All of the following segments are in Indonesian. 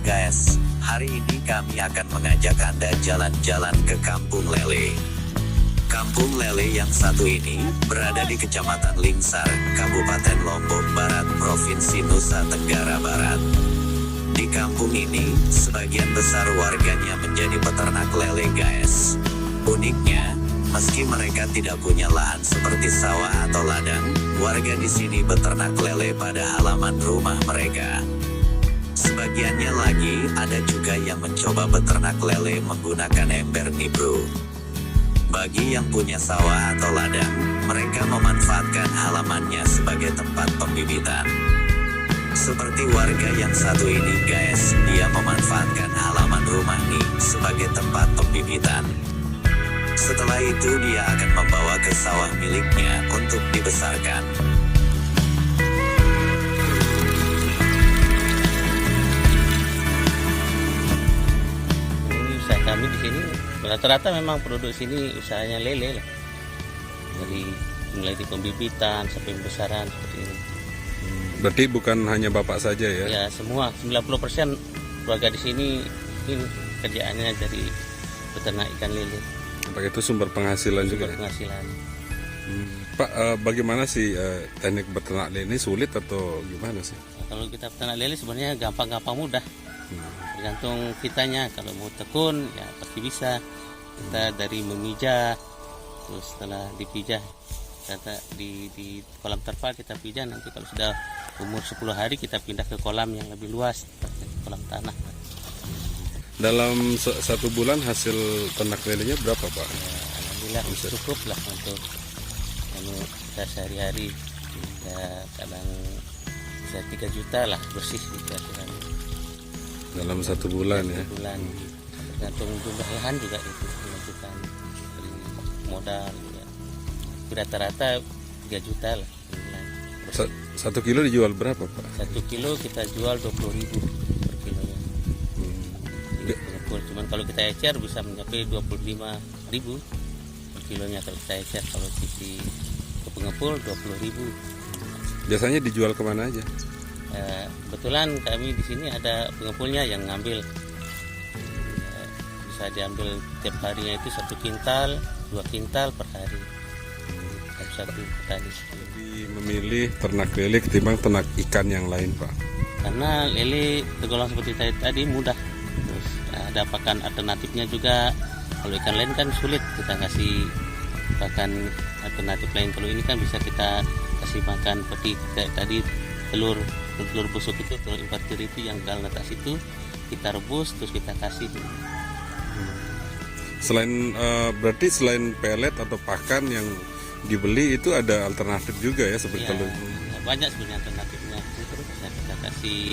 guys, hari ini kami akan mengajak Anda jalan-jalan ke Kampung Lele. Kampung Lele yang satu ini, berada di Kecamatan Lingsar, Kabupaten Lombok Barat, Provinsi Nusa Tenggara Barat. Di kampung ini, sebagian besar warganya menjadi peternak lele guys. Uniknya, meski mereka tidak punya lahan seperti sawah atau ladang, warga di sini beternak lele pada halaman rumah mereka. Sebagiannya lagi, ada juga yang mencoba beternak lele menggunakan ember nih bro. Bagi yang punya sawah atau ladang, mereka memanfaatkan halamannya sebagai tempat pembibitan. Seperti warga yang satu ini guys, dia memanfaatkan halaman rumah nih sebagai tempat pembibitan. Setelah itu dia akan membawa ke sawah miliknya untuk dibesarkan. Ini usaha kami di sini rata-rata memang produk sini usahanya lele lah. Dari mulai di pembibitan sampai pembesaran seperti ini. Berarti bukan hanya bapak saja ya? Ya semua 90% keluarga di sini ini kerjaannya dari peternak ikan lele. Apakah itu sumber penghasilan juga? Sumber penghasilan. Pak, bagaimana sih teknik beternak lele ini, sulit atau gimana sih? Nah, kalau kita peternak lele sebenarnya gampang-gampang mudah. Tergantung kitanya, kalau mau tekun ya pasti bisa. Kita dari memijah, terus setelah dipijah kita di kolam terpal kita pijah, nanti kalau sudah umur 10 hari kita pindah ke kolam yang lebih luas, kolam tanah. Dalam satu bulan hasil ternak lelenya berapa Pak? Ya, alhamdulillah cukup lah untuk kita sehari-hari. Ya, kadang bisa 3 juta lah bersih gitu. Dalam satu bulan ya? Bulan. Tergantung jumlah lahan juga itu menentukan dari modal ya. Rata-rata 3 juta lah bulan. 1 kilo dijual berapa Pak? 1 kilo kita jual 20.000 per kilonya. Cuman kalau kita ecer bisa mencapai 25.000 per kilonya kalau kita ecer. Kalau sisi ke pengepul 20.000. Biasanya dijual kemana aja? Kebetulan kami di sini ada pengepulnya yang ngambil. Bisa diambil tiap harinya itu 1 kintal, 2 kintal per hari. Satu petani. Jadi memilih ternak lele ketimbang ternak ikan yang lain Pak? Karena lele tergolong seperti tadi mudah. Terus ada pakan alternatifnya juga. Kalau ikan lain kan sulit kita kasih pakan alternatif lain. Kalau ini kan bisa kita kasih makan seperti kayak tadi telur busuk itu, telur invertir itu yang dalam atas itu kita rebus terus kita kasih. Selain berarti selain pelet atau pakan yang dibeli itu ada alternatif juga ya seperti Ya, telur? banyak sebenarnya alternatifnya. Bisa kita kasih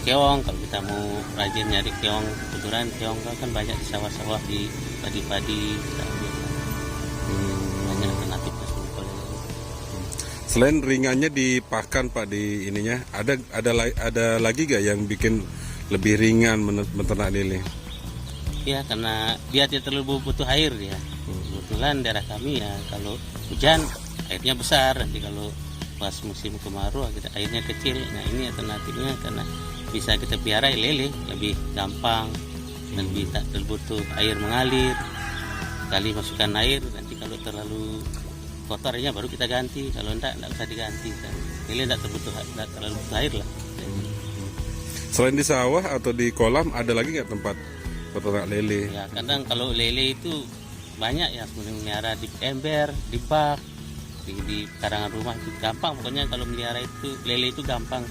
keong kalau kita mau rajin nyari keong kebetulan keong kan banyak di sawah-sawah, di padi-padi. Banyak alternatifnya sebetulnya. Selain ringannya di pakan Pak, di ininya ada lagi gak yang bikin lebih ringan beternak lele? Ya karena dia tidak terlalu butuh air dia. Kebetulan daerah kami ya kalau hujan airnya besar, nanti kalau pas musim kemarau airnya kecil. Nah ini alternatifnya karena bisa kita piara lele lebih gampang dan lebih tak butuh air mengalir. Kali masukkan air, nanti kalau terlalu kotor airnya baru kita ganti, kalau enggak usah diganti kan. Lele tidak terlalu butuh air lah. Selain di sawah atau di kolam ada lagi nggak tempat peternak lele? Ya kadang kalau lele itu banyak ya sebenarnya melihara di ember, di bak, di karangan rumah itu gampang. Pokoknya kalau melihara itu lele itu gampang.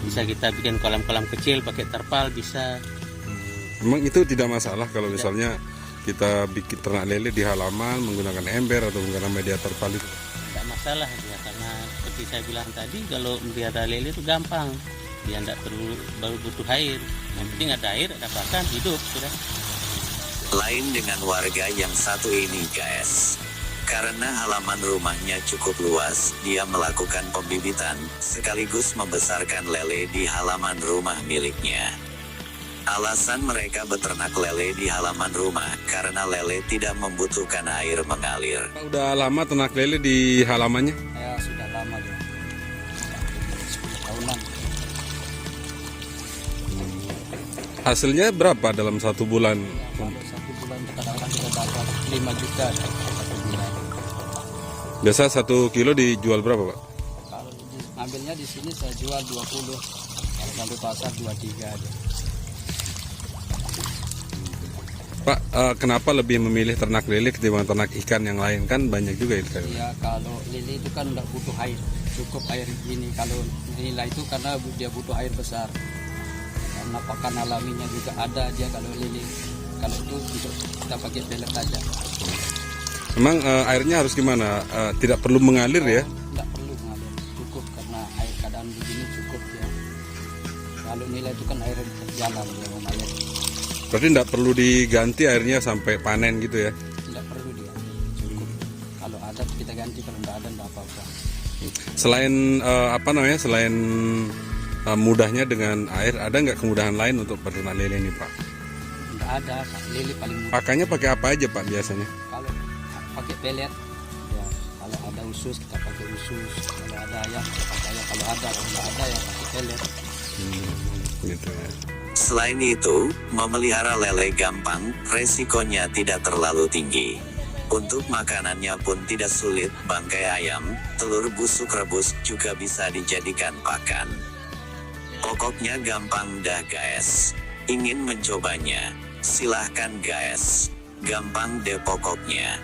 Bisa kita bikin kolam-kolam kecil pakai terpal bisa. Memang itu tidak masalah kalau misalnya kita bikin ternak lele di halaman menggunakan ember atau menggunakan media terpal itu? Tidak masalah ya, karena seperti saya bilang tadi kalau melihara lele itu gampang. Dia tidak perlu baru butuh air. Yang penting ada air, ada pakan, hidup sudah. Lain dengan warga yang satu ini guys. Karena halaman rumahnya cukup luas, dia melakukan pembibitan, sekaligus membesarkan lele di halaman rumah miliknya. Alasan mereka beternak lele di halaman rumah, karena lele tidak membutuhkan air mengalir. Udah lama ternak lele di halamannya? Ya sudah lama ya. 10 tahunan. Hasilnya berapa dalam 1 bulan? Kalau 1 bulan kadang-kadang kita dapat 5 juta 1 bulan. Biasa 1 kilo dijual berapa, Pak? Kalau ngambilnya di sini saya jual 20. Kalau sampai pasar 23 aja. Pak, kenapa lebih memilih ternak lele ketimbang ternak ikan yang lain? Kan banyak juga itu. Ya kalau lele itu kan nggak butuh air, cukup air gini. Kalau nila itu karena dia butuh air besar. Karena pakan alaminya juga ada dia kalau lele. Kalau itu kita pakai pelet aja. Memang airnya harus gimana? Tidak perlu mengalir ya? Nggak perlu mengalir, cukup karena air keadaan begini cukup ya. Kalau nila itu kan air jalan dia mengalir. Berarti tidak perlu diganti airnya sampai panen gitu ya? Tidak perlu dia, cukup. Kalau ada kita ganti, kalau tidak ada tidak apa-apa. Selain selain mudahnya dengan air, ada nggak kemudahan lain untuk peternak lele ini, Pak? Tidak ada, lele paling mudah. Pakannya pakai apa aja, Pak, biasanya? Kalau pakai pelet, ya kalau ada usus kita pakai usus, kalau ada ayam kita pakai ayam, kalau tidak ada ya pakai pelet. Gitu ya. Selain itu, memelihara lele gampang, resikonya tidak terlalu tinggi. Untuk makanannya pun tidak sulit, bangkai ayam, telur busuk rebus juga bisa dijadikan pakan. Pokoknya gampang dah guys. Ingin mencobanya? Silahkan guys. Gampang deh pokoknya.